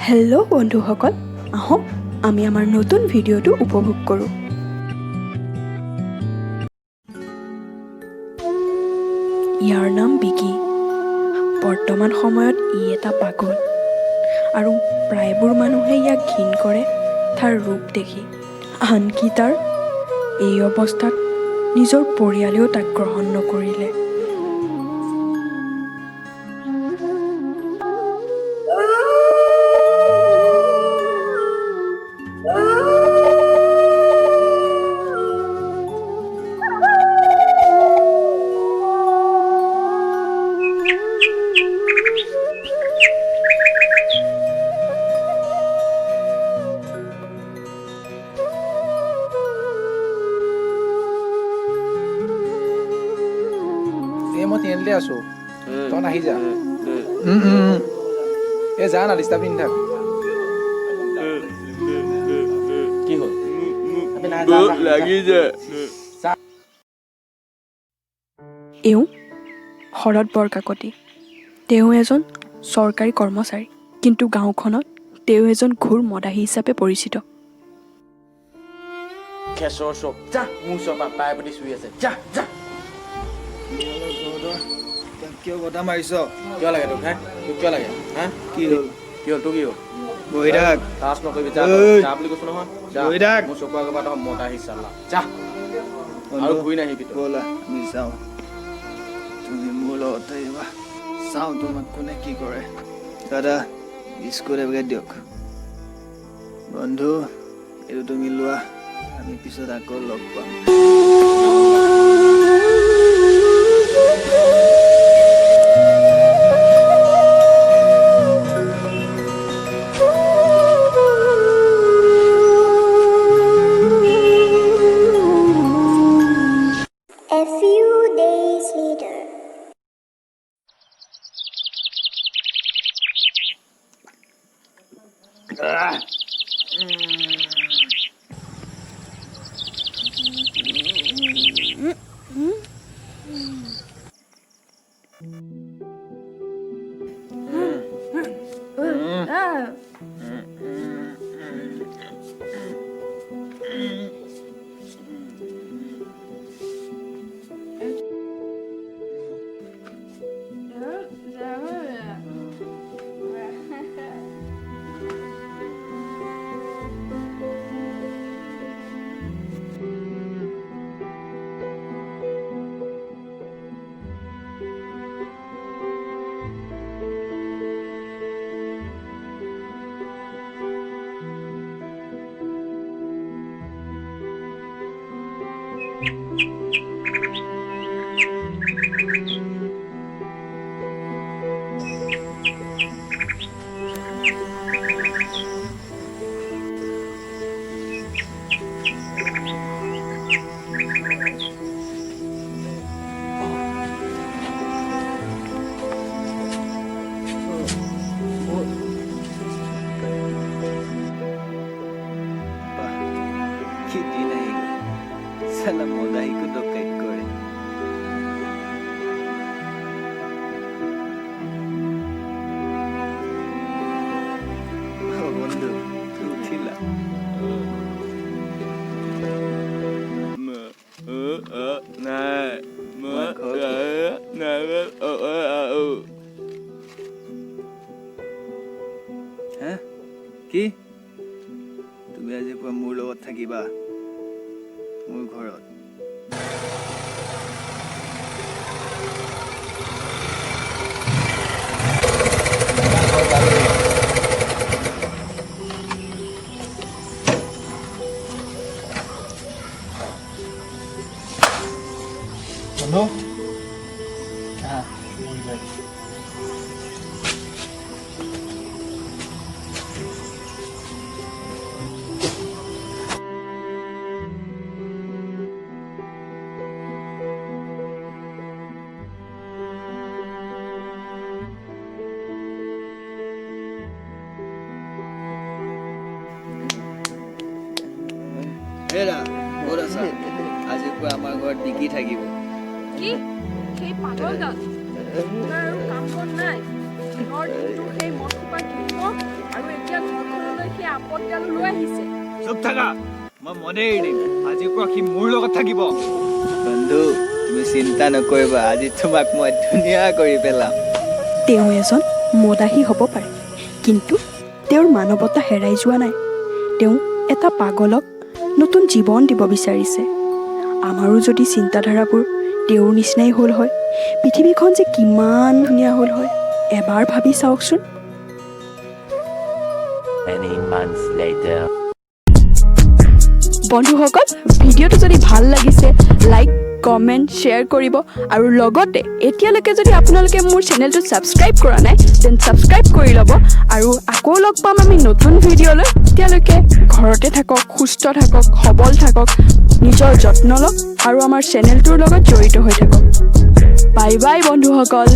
Hello' বন্ধুসকল, আহক আমি আমাৰ নতুন ভিডিঅ'টো উপভোগ কৰোঁ। ইয়াৰ নাম বিকি। বৰ্তমান সময়ত ই এটা পাগল আৰু প্ৰায়বোৰ মানুহে ইয়াক ঘিণ কৰে তাৰ ৰূপ দেখি। আনকি তাৰ এই অৱস্থাত নিজৰ পৰিয়ালেও তাক গ্ৰহণ নকৰিলে। মই তিনিআলিতে আছো, তই আহি যা। এ যা না, ডিষ্টাৰ্ব দি নাথাক। কি হ'ল? এওঁ শৰৎ বৰকাকতি। তেওঁ এজন চৰকাৰী কৰ্মচাৰী, কিন্তু গাঁওখনত তেওঁ এজন ঘোৰ মদাহী হিচাপে পৰিচিত। খেচৰ চব যা, মোৰ চব পায়ে প্ৰতি চুই আছে, যা যা। কিয় বটা মাৰিছ? কিয় লাগে তোক? তোক কিয় লাগে? হা কি হ'ল? কি হ'ল তোৰ? কি হ'ল? বহি থাক। লাজ নকৰিবি, যা যা বুলি কৈছো নহয়। যা বহি থাক। মোৰ চকুৰ আগৰ পৰা তই মতা আহি চালা, যা আৰু ঘূৰি নাহিবি তই। ব'লা আমি যাওঁ, তুমি মোৰ লগত আহিবা। চাওঁ তোমাক কোনে কি কৰে। দাদা বিস্কুট এপেকেট দিয়ক। বন্ধু এইটো তুমি লোৱা, আমি পিছত আকৌ লগ পাম। A few days later. Kitty na higo. Salam mo dahil ko do kay Kore. Oh, bondhu, tu thila. হা কি তুমি আজি পৰা মোৰ লগত থাকিবা মোৰ ঘৰত। বন্ধু হেৰা ক'ত আছা? আজিৰ পৰা আমাৰ ঘৰত বিকি থাকিব। কি সেই পাগলডাল তোমাৰ আৰু কাম বন নাই? দিনৰ দিনটো সেই মদ খোপা কিনিব আৰু এতিয়া আপদগাল লৈ আহিছে চুপ থাকা মই মনে এৰি দিম আজিৰ পৰা সি মোৰ লগত থাকিব বন্ধু তুমি চিন্তা নকৰিবা আজি তোমাক মই ধুনীয়া কৰি পেলাম তেওঁ এজন মদাহী হ'ব পাৰে কিন্তু তেওঁৰ মানৱতা হেৰাই যোৱা নাই তেওঁ এটা পাগলক নতুন জীৱন দিব বিচাৰিছে আমাৰো যদি চিন্তাধাৰাবোৰ তেওঁৰ নিচিনাই হ'ল হয় পৃথিৱীখন যে কিমান ধুনীয়া হ'ল হয় এবাৰ ভাবি চাওকচোন Many months later. বন্ধুসকল ভিডিঅ'টো যদি ভাল লাগিছে লাইক কমেণ্ট শ্বেয়াৰ কৰিব আৰু লগতে এতিয়ালৈকে যদি আপোনালোকে মোৰ চেনেলটো ছাবস্ক্ৰাইব কৰা নাই দেন ছাবস্ক্ৰাইব কৰি ল'ব আৰু আকৌ লগ পাম আমি নতুন ভিডিঅ'লৈ তেতিয়ালৈকে ঘৰতে থাকক সুস্থ থাকক সবল থাকক নিজৰ যত্ন লওক আৰু আমাৰ চেনেলটোৰ লগত জড়িত হৈ থাকক বাই বাই বন্ধুসকল